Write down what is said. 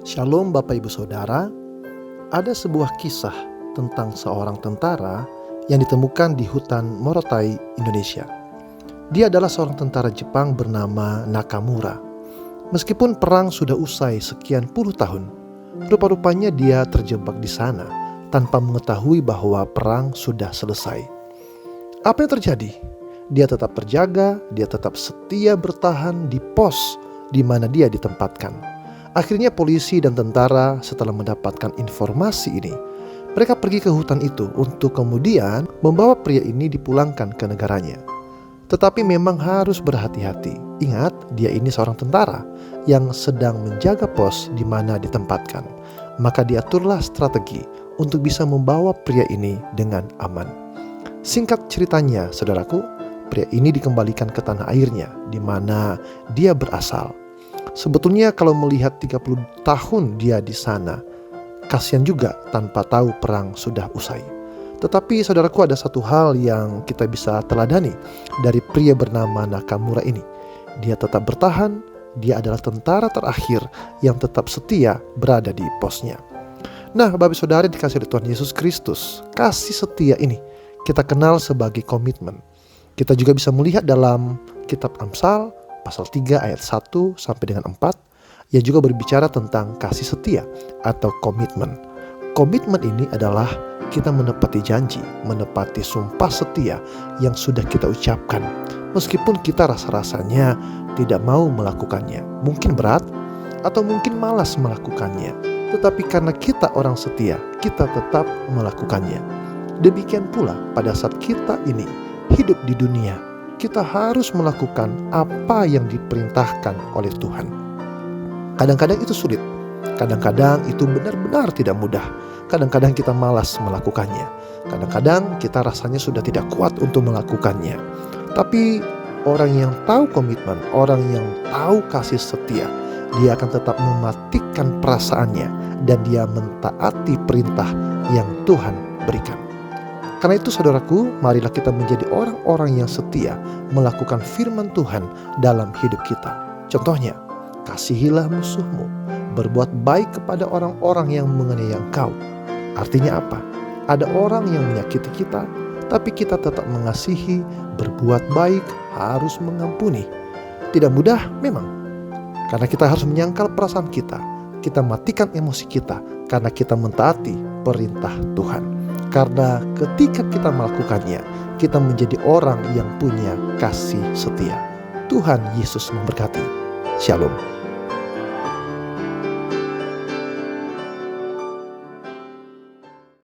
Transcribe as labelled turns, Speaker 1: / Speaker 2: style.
Speaker 1: Shalom Bapak Ibu Saudara, ada sebuah kisah tentang seorang tentara yang ditemukan di hutan Morotai, Indonesia. Dia adalah seorang tentara Jepang bernama Nakamura. Meskipun perang sudah usai sekian puluh tahun, rupa-rupanya dia terjebak di sana tanpa mengetahui bahwa perang sudah selesai. Apa yang terjadi? Dia tetap terjaga, dia tetap setia bertahan di pos di mana dia ditempatkan. Akhirnya polisi dan tentara setelah mendapatkan informasi ini, mereka pergi ke hutan itu untuk kemudian membawa pria ini dipulangkan ke negaranya. Tetapi memang harus berhati-hati. Ingat, dia ini seorang tentara yang sedang menjaga pos di mana ditempatkan. Maka diaturlah strategi untuk bisa membawa pria ini dengan aman. Singkat ceritanya, saudaraku, pria ini dikembalikan ke tanah airnya di mana dia berasal. Sebetulnya kalau melihat 30 tahun dia di sana, kasihan juga tanpa tahu perang sudah usai. Tetapi saudaraku, ada satu hal yang kita bisa teladani dari pria bernama Nakamura ini. Dia tetap bertahan, dia adalah tentara terakhir yang tetap setia berada di posnya. Nah, Bapak Saudara dikasih oleh Tuhan Yesus Kristus, kasih setia ini kita kenal sebagai komitmen. Kita juga bisa melihat dalam kitab Amsal pasal 3 ayat 1 sampai dengan 4 yang juga berbicara tentang kasih setia atau komitmen. Komitmen ini adalah kita menepati janji, menepati sumpah setia yang sudah kita ucapkan. Meskipun kita rasa-rasanya tidak mau melakukannya. Mungkin berat atau mungkin malas melakukannya. Tetapi karena kita orang setia, kita tetap melakukannya. Demikian pula pada saat kita ini hidup di dunia, kita harus melakukan apa yang diperintahkan oleh Tuhan. Kadang-kadang itu sulit, kadang-kadang itu benar-benar tidak mudah, kadang-kadang kita malas melakukannya, kadang-kadang kita rasanya sudah tidak kuat untuk melakukannya. Tapi orang yang tahu komitmen, orang yang tahu kasih setia, dia akan tetap mematikan perasaannya dan dia mentaati perintah yang Tuhan berikan. Karena itu saudaraku, marilah kita menjadi orang-orang yang setia melakukan firman Tuhan dalam hidup kita. Contohnya, kasihilah musuhmu, berbuat baik kepada orang-orang yang menganiaya engkau. Artinya apa? Ada orang yang menyakiti kita, tapi kita tetap mengasihi, berbuat baik, harus mengampuni. Tidak mudah memang, karena kita harus menyangkal perasaan kita. Kita matikan emosi kita karena kita mentaati perintah Tuhan. Karena ketika kita melakukannya, kita menjadi orang yang punya kasih setia. Tuhan Yesus memberkati. Shalom.